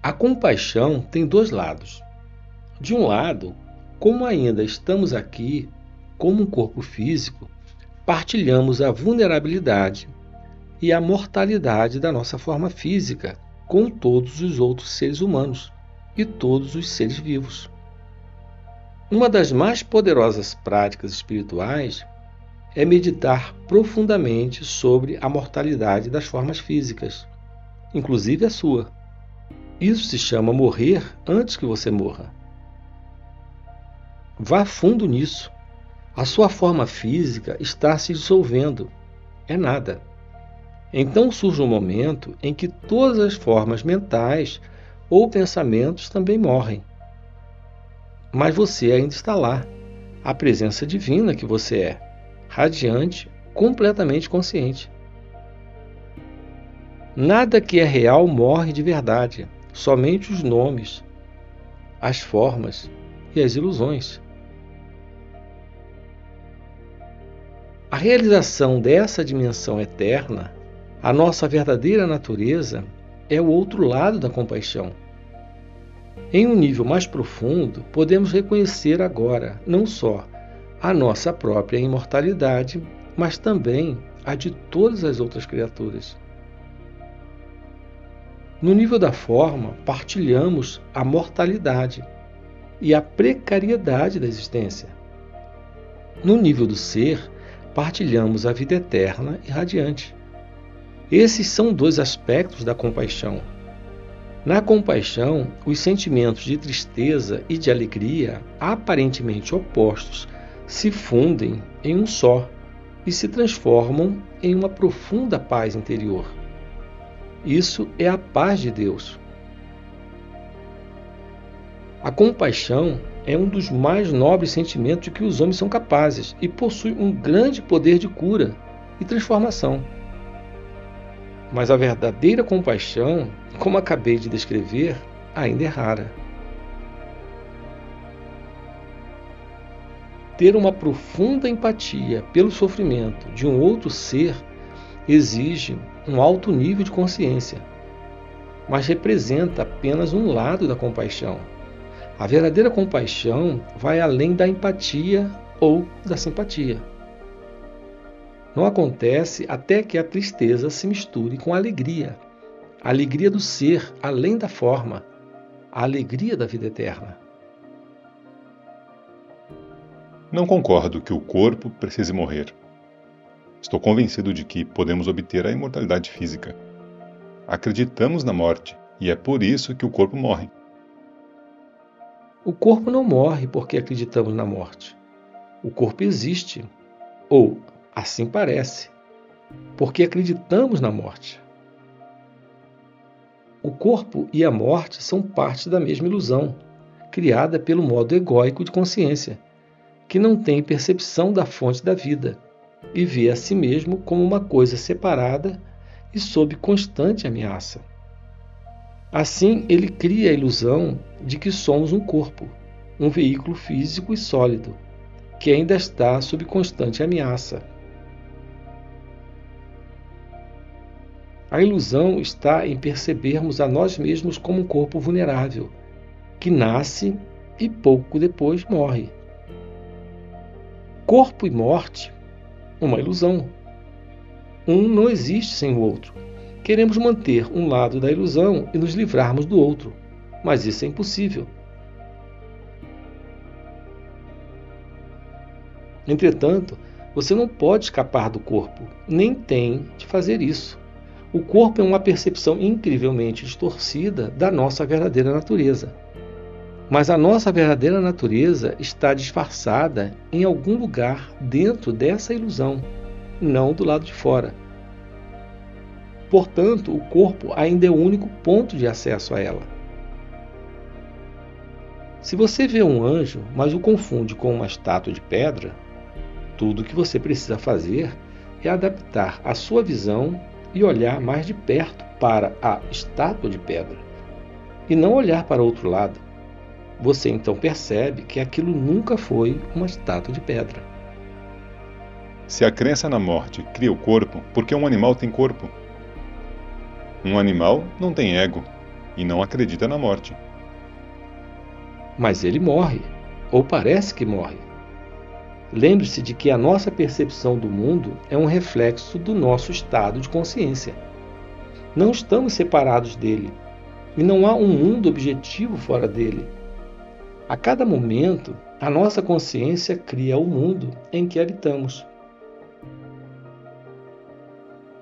A compaixão tem dois lados. De um lado, como ainda estamos aqui, como um corpo físico, partilhamos a vulnerabilidade e a mortalidade da nossa forma física com todos os outros seres humanos e todos os seres vivos. Uma das mais poderosas práticas espirituais é meditar profundamente sobre a mortalidade das formas físicas, inclusive a sua. Isso se chama morrer antes que você morra. Vá fundo nisso. A sua forma física está se dissolvendo. É nada. Então surge um momento em que todas as formas mentais ou pensamentos também morrem. Mas você ainda está lá, a presença divina que você é, radiante, completamente consciente. Nada que é real morre de verdade, somente os nomes, as formas e as ilusões. A realização dessa dimensão eterna, a nossa verdadeira natureza, é o outro lado da compaixão. Em um nível mais profundo, podemos reconhecer agora não só a nossa própria imortalidade, mas também a de todas as outras criaturas. No nível da forma, partilhamos a mortalidade e a precariedade da existência. No nível do ser, partilhamos a vida eterna e radiante. Esses são dois aspectos da compaixão. Na compaixão, os sentimentos de tristeza e de alegria, aparentemente opostos, se fundem em um só e se transformam em uma profunda paz interior. Isso é a paz de Deus. A compaixão é um dos mais nobres sentimentos de que os homens são capazes e possui um grande poder de cura e transformação. Mas a verdadeira compaixão, como acabei de descrever, ainda é rara. Ter uma profunda empatia pelo sofrimento de um outro ser exige um alto nível de consciência, mas representa apenas um lado da compaixão. A verdadeira compaixão vai além da empatia ou da simpatia. Não acontece até que a tristeza se misture com a alegria do ser além da forma, a alegria da vida eterna. Não concordo que o corpo precise morrer. Estou convencido de que podemos obter a imortalidade física. Acreditamos na morte e é por isso que o corpo morre. O corpo não morre porque acreditamos na morte. O corpo existe, ou assim parece, porque acreditamos na morte. O corpo e a morte são parte da mesma ilusão, criada pelo modo egóico de consciência, que não tem percepção da fonte da vida e vê a si mesmo como uma coisa separada e sob constante ameaça. Assim, ele cria a ilusão de que somos um corpo, um veículo físico e sólido, que ainda está sob constante ameaça. A ilusão está em percebermos a nós mesmos como um corpo vulnerável, que nasce e pouco depois morre. Corpo e morte, uma ilusão. Um não existe sem o outro. Queremos manter um lado da ilusão e nos livrarmos do outro, mas isso é impossível. Entretanto, você não pode escapar do corpo, nem tem de fazer isso. O corpo é uma percepção incrivelmente distorcida da nossa verdadeira natureza. Mas a nossa verdadeira natureza está disfarçada em algum lugar dentro dessa ilusão, não do lado de fora. Portanto, o corpo ainda é o único ponto de acesso a ela. Se você vê um anjo, mas o confunde com uma estátua de pedra, tudo o que você precisa fazer é adaptar a sua visão e olhar mais de perto para a estátua de pedra, e não olhar para o outro lado. Você então percebe que aquilo nunca foi uma estátua de pedra. Se a crença na morte cria o corpo, por que um animal tem corpo? Um animal não tem ego. e não acredita na morte. Mas ele morre, ou parece que morre. Lembre-se de que a nossa percepção do mundo é um reflexo do nosso estado de consciência. Não estamos separados dele, e não há um mundo objetivo fora dele. A cada momento, a nossa consciência cria o mundo em que habitamos.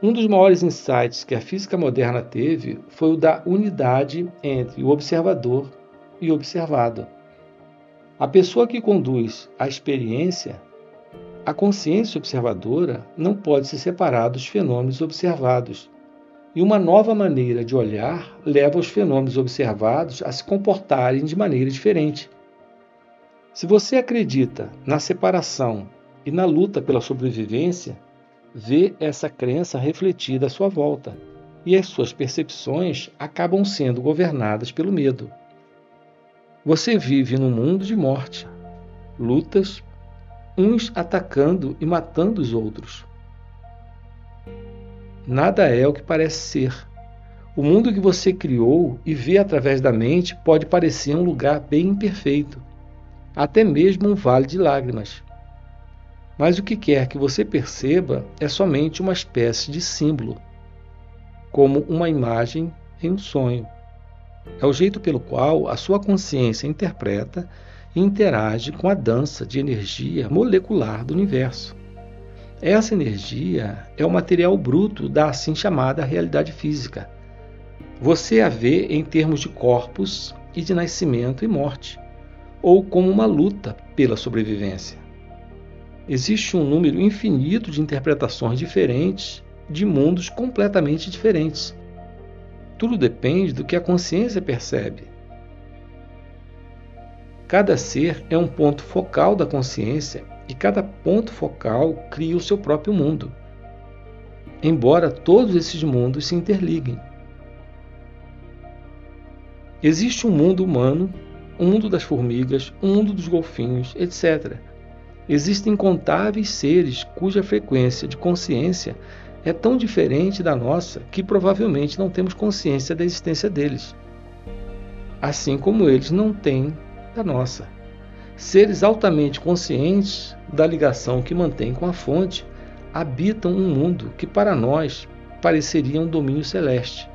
Um dos maiores insights que a física moderna teve foi o da unidade entre o observador e o observado. A pessoa que conduz a experiência, a consciência observadora, não pode se separar dos fenômenos observados. E uma nova maneira de olhar leva os fenômenos observados a se comportarem de maneira diferente. Se você acredita na separação e na luta pela sobrevivência, vê essa crença refletida à sua volta, e as suas percepções acabam sendo governadas pelo medo. Você vive num mundo de morte, lutas, uns atacando e matando os outros. Nada é o que parece ser. O mundo que você criou e vê através da mente pode parecer um lugar bem imperfeito, até mesmo um vale de lágrimas. Mas o que quer que você perceba é somente uma espécie de símbolo, como uma imagem em um sonho. É o jeito pelo qual a sua consciência interpreta e interage com a dança de energia molecular do universo. Essa energia é o material bruto da assim chamada realidade física. Você a vê em termos de corpos e de nascimento e morte, ou como uma luta pela sobrevivência. Existe um número infinito de interpretações diferentes de mundos completamente diferentes. Tudo depende do que a consciência percebe. Cada ser é um ponto focal da consciência e cada ponto focal cria o seu próprio mundo, embora todos esses mundos se interliguem. Existe um mundo humano, um mundo das formigas, um mundo dos golfinhos, etc. Existem incontáveis seres cuja frequência de consciência é tão diferente da nossa que provavelmente não temos consciência da existência deles, assim como eles não têm da nossa. Seres altamente conscientes da ligação que mantêm com a fonte habitam um mundo que para nós pareceria um domínio celeste,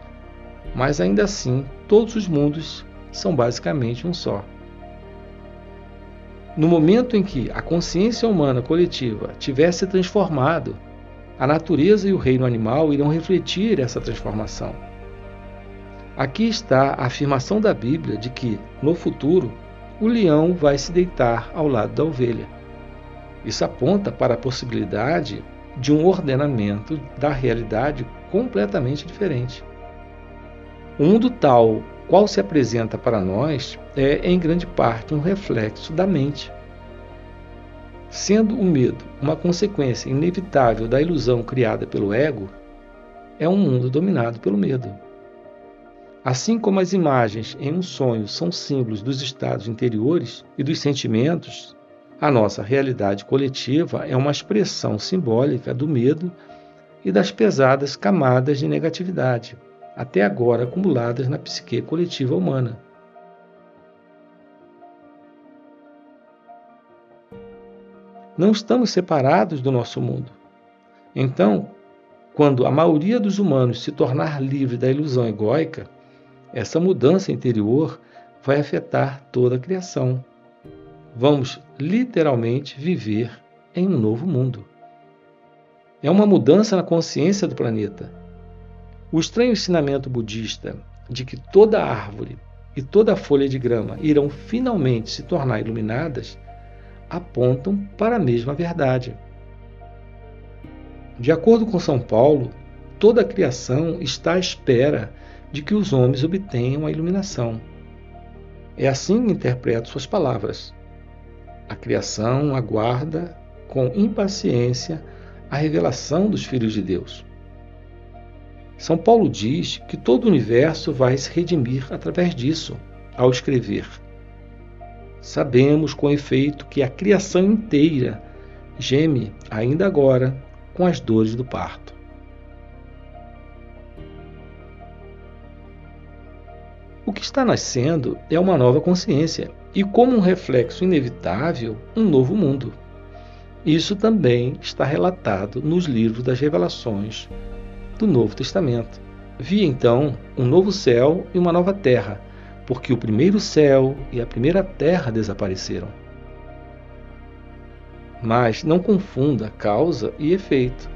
mas ainda assim todos os mundos são basicamente um só. No momento em que a consciência humana coletiva tiver se transformado, a natureza e o reino animal irão refletir essa transformação. Aqui está a afirmação da Bíblia de que, no futuro, o leão vai se deitar ao lado da ovelha. Isso aponta para a possibilidade de um ordenamento da realidade completamente diferente. O mundo tal qual se apresenta para nós é, em grande parte, um reflexo da mente. Sendo o medo uma consequência inevitável da ilusão criada pelo ego, é um mundo dominado pelo medo. Assim como as imagens em um sonho são símbolos dos estados interiores e dos sentimentos, a nossa realidade coletiva é uma expressão simbólica do medo e das pesadas camadas de negatividade, até agora acumuladas na psique coletiva humana. Não estamos separados do nosso mundo. Então, quando a maioria dos humanos se tornar livre da ilusão egóica, essa mudança interior vai afetar toda a criação. Vamos literalmente viver em um novo mundo. É uma mudança na consciência do planeta. O estranho ensinamento budista de que toda árvore e toda folha de grama irão finalmente se tornar iluminadas apontam para a mesma verdade. De acordo com São Paulo, toda a criação está à espera de que os homens obtenham a iluminação. É assim que interpreto suas palavras. A criação aguarda com impaciência a revelação dos filhos de Deus. São Paulo diz que todo o universo vai se redimir através disso, ao escrever: sabemos com efeito que a criação inteira geme ainda agora com as dores do parto. O que está nascendo é uma nova consciência e, como um reflexo inevitável, um novo mundo. Isso também está relatado nos livros das Revelações do Novo Testamento. Vi então um novo céu e uma nova terra, porque o primeiro céu e a primeira terra desapareceram. Mas não confunda causa e efeito.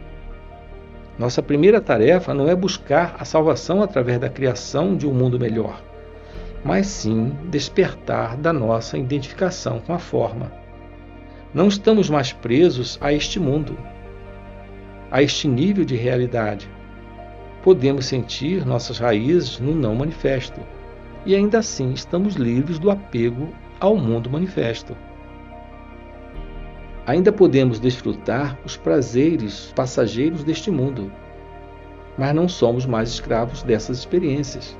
Nossa primeira tarefa não é buscar a salvação através da criação de um mundo melhor, mas sim despertar da nossa identificação com a forma. Não estamos mais presos a este mundo, a este nível de realidade. Podemos sentir nossas raízes no não manifesto, e ainda assim estamos livres do apego ao mundo manifesto. Ainda podemos desfrutar os prazeres passageiros deste mundo, mas não somos mais escravos dessas experiências.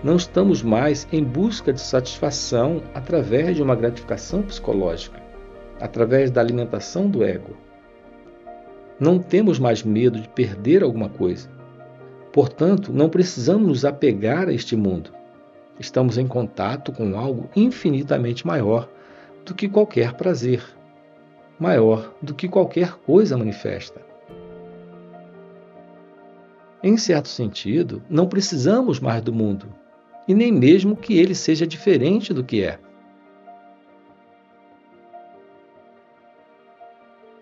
Não estamos mais em busca de satisfação através de uma gratificação psicológica, através da alimentação do ego. Não temos mais medo de perder alguma coisa. Portanto, não precisamos nos apegar a este mundo. Estamos em contato com algo infinitamente maior do que qualquer prazer, maior do que qualquer coisa manifesta. Em certo sentido, não precisamos mais do mundo, e nem mesmo que ele seja diferente do que é.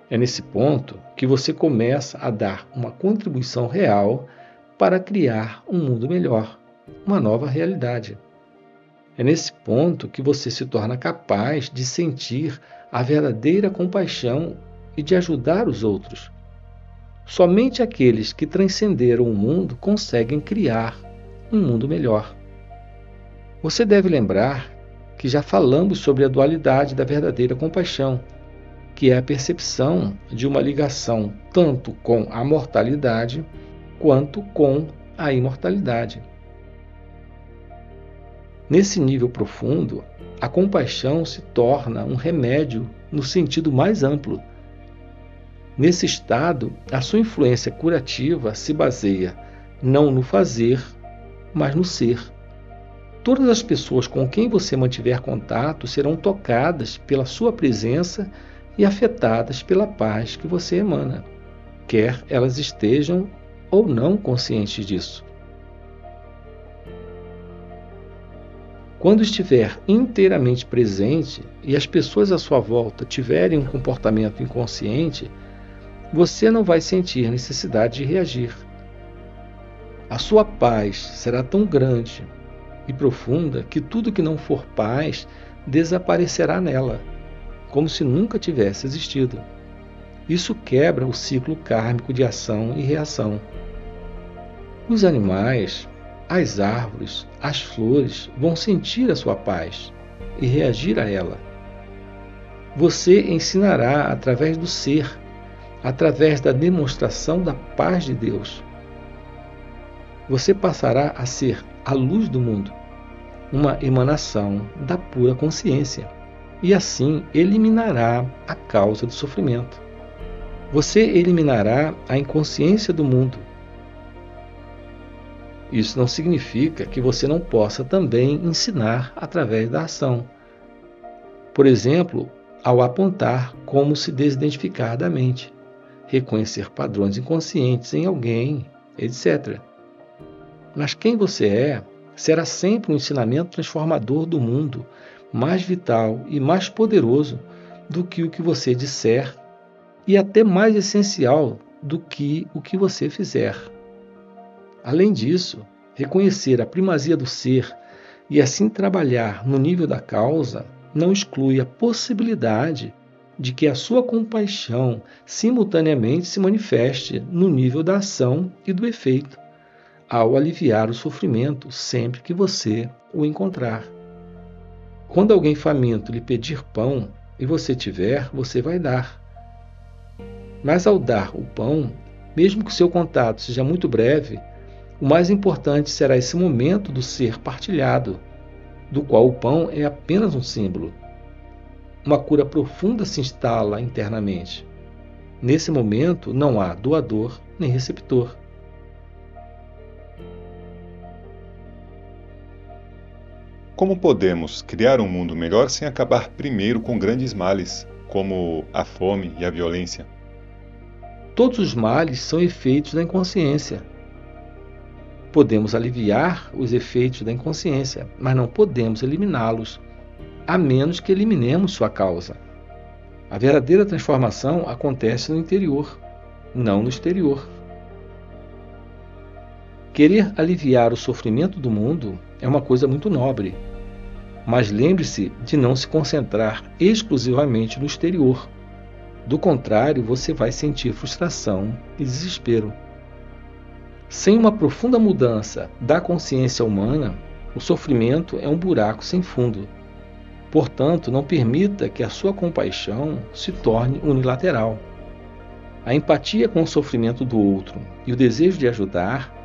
É nesse ponto que você começa a dar uma contribuição real para criar um mundo melhor, uma nova realidade. É nesse ponto que você se torna capaz de sentir a verdadeira compaixão e de ajudar os outros. Somente aqueles que transcenderam o mundo conseguem criar um mundo melhor. Você deve lembrar que já falamos sobre a dualidade da verdadeira compaixão, que é a percepção de uma ligação tanto com a mortalidade quanto com a imortalidade. Nesse nível profundo, a compaixão se torna um remédio no sentido mais amplo. Nesse estado, a sua influência curativa se baseia não no fazer, mas no ser. Todas as pessoas com quem você mantiver contato serão tocadas pela sua presença e afetadas pela paz que você emana, quer elas estejam ou não conscientes disso. Quando estiver inteiramente presente e as pessoas à sua volta tiverem um comportamento inconsciente, você não vai sentir necessidade de reagir. A sua paz será tão grande e profunda que tudo que não for paz desaparecerá nela, como se nunca tivesse existido. Isso quebra o ciclo kármico de ação e reação. Os animais, as árvores, as flores vão sentir a sua paz e reagir a ela. Você ensinará através do ser, através da demonstração da paz de Deus. Você passará a ser a luz do mundo, uma emanação da pura consciência, e assim eliminará a causa do sofrimento. Você eliminará a inconsciência do mundo. Isso não significa que você não possa também ensinar através da ação. Por exemplo, ao apontar como se desidentificar da mente, reconhecer padrões inconscientes em alguém, etc. Mas quem você é será sempre um ensinamento transformador do mundo, mais vital e mais poderoso do que o que você disser e até mais essencial do que o que você fizer. Além disso, reconhecer a primazia do ser e assim trabalhar no nível da causa não exclui a possibilidade de que a sua compaixão simultaneamente se manifeste no nível da ação e do efeito, ao aliviar o sofrimento sempre que você o encontrar. Quando alguém faminto lhe pedir pão e você tiver, você vai dar. Mas ao dar o pão, mesmo que o seu contato seja muito breve, o mais importante será esse momento do ser partilhado, do qual o pão é apenas um símbolo. Uma cura profunda se instala internamente. Nesse momento não há doador nem receptor. Como podemos criar um mundo melhor sem acabar primeiro com grandes males, como a fome e a violência? Todos os males são efeitos da inconsciência. Podemos aliviar os efeitos da inconsciência, mas não podemos eliminá-los, a menos que eliminemos sua causa. A verdadeira transformação acontece no interior, não no exterior. Querer aliviar o sofrimento do mundo é uma coisa muito nobre, mas lembre-se de não se concentrar exclusivamente no exterior. Do contrário, você vai sentir frustração e desespero. Sem uma profunda mudança da consciência humana, o sofrimento é um buraco sem fundo. Portanto, não permita que a sua compaixão se torne unilateral. A empatia com o sofrimento do outro e o desejo de ajudar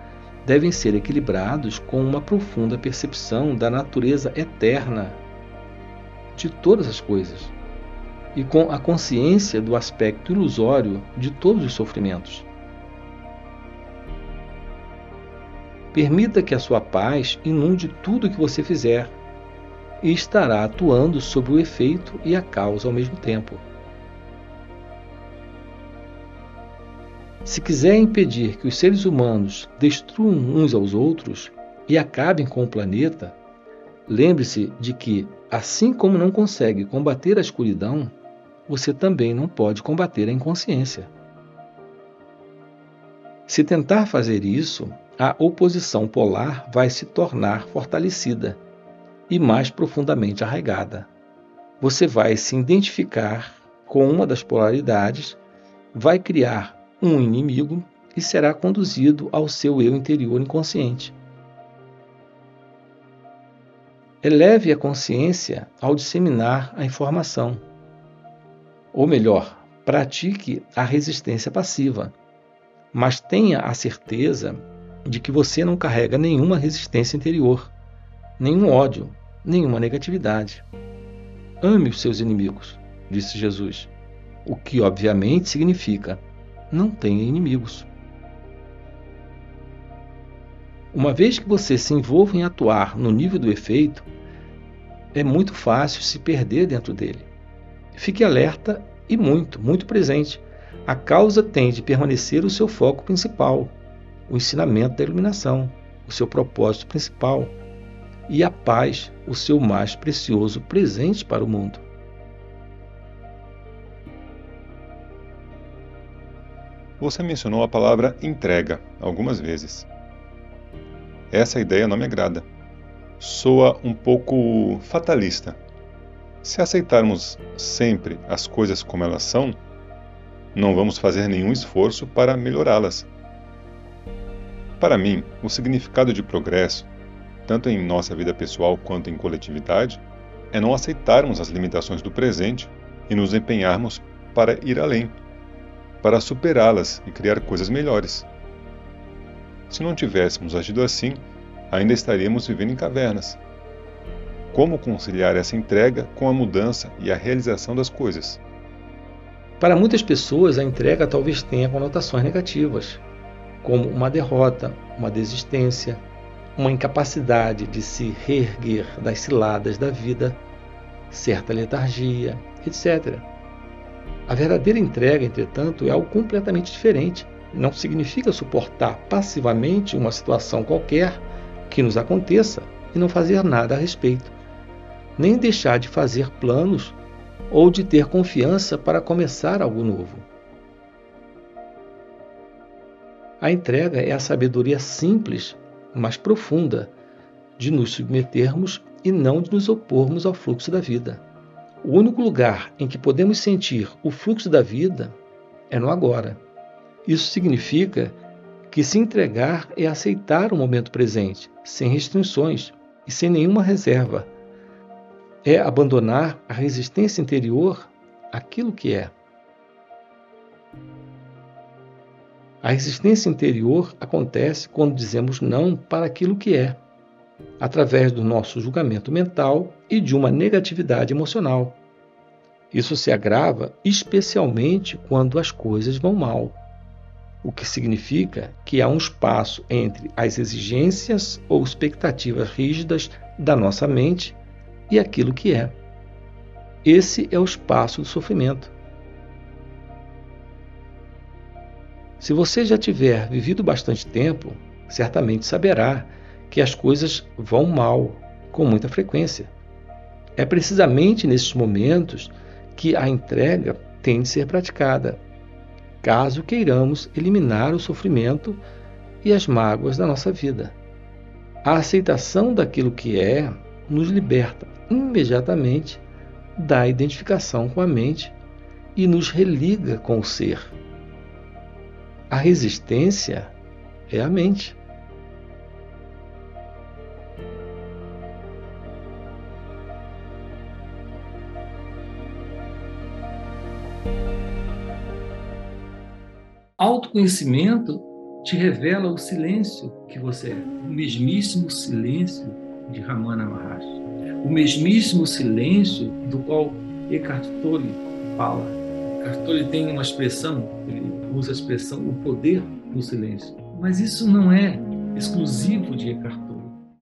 devem ser equilibrados com uma profunda percepção da natureza eterna de todas as coisas e com a consciência do aspecto ilusório de todos os sofrimentos. Permita que a sua paz inunde tudo o que você fizer e estará atuando sobre o efeito e a causa ao mesmo tempo. Se quiser impedir que os seres humanos destruam uns aos outros e acabem com o planeta, lembre-se de que, assim como não consegue combater a escuridão, você também não pode combater a inconsciência. Se tentar fazer isso, a oposição polar vai se tornar fortalecida e mais profundamente arraigada. Você vai se identificar com uma das polaridades, vai criar um inimigo e será conduzido ao seu eu interior inconsciente. Eleve a consciência ao disseminar a informação. Ou melhor, pratique a resistência passiva, mas tenha a certeza de que você não carrega nenhuma resistência interior, nenhum ódio, nenhuma negatividade. Ame os seus inimigos, disse Jesus, o que obviamente significa: não tenha inimigos. Uma vez que você se envolve em atuar no nível do efeito, é muito fácil se perder dentro dele. Fique alerta e muito presente. A causa tem de permanecer o seu foco principal, o ensinamento da iluminação, o seu propósito principal, e a paz, o seu mais precioso presente para o mundo. Você mencionou a palavra entrega algumas vezes. Essa ideia não me agrada. Soa um pouco fatalista. Se aceitarmos sempre as coisas como elas são, não vamos fazer nenhum esforço para melhorá-las. Para mim, o significado de progresso, tanto em nossa vida pessoal quanto em coletividade, é não aceitarmos as limitações do presente e nos empenharmos para ir além, para superá-las e criar coisas melhores. Se não tivéssemos agido assim, ainda estaríamos vivendo em cavernas. Como conciliar essa entrega com a mudança e a realização das coisas? Para muitas pessoas, a entrega talvez tenha conotações negativas, como uma derrota, uma desistência, uma incapacidade de se reerguer das ciladas da vida, certa letargia, etc. A verdadeira entrega, entretanto, é algo completamente diferente. Não significa suportar passivamente uma situação qualquer que nos aconteça e não fazer nada a respeito, nem deixar de fazer planos ou de ter confiança para começar algo novo. A entrega é a sabedoria simples, mas profunda, de nos submetermos e não de nos opormos ao fluxo da vida. O único lugar em que podemos sentir o fluxo da vida é no agora. Isso significa que se entregar é aceitar o momento presente, sem restrições e sem nenhuma reserva. É abandonar a resistência interior àquilo que é. A resistência interior acontece quando dizemos não para aquilo que é, através do nosso julgamento mental e de uma negatividade emocional. Isso se agrava especialmente quando as coisas vão mal, o que significa que há um espaço entre as exigências ou expectativas rígidas da nossa mente e aquilo que é. Esse é o espaço do sofrimento. Se você já tiver vivido bastante tempo, certamente saberá que as coisas vão mal com muita frequência. É precisamente nesses momentos que a entrega tem de ser praticada, caso queiramos eliminar o sofrimento e as mágoas da nossa vida. A aceitação daquilo que é nos liberta imediatamente da identificação com a mente e nos religa com o ser. A resistência é a mente. Autoconhecimento te revela o silêncio que você é, o mesmíssimo silêncio de Ramana Maharshi, o mesmíssimo silêncio do qual Eckhart Tolle fala. Eckhart Tolle tem uma expressão, ele usa a expressão o poder do silêncio, mas isso não é exclusivo de Eckhart Tolle.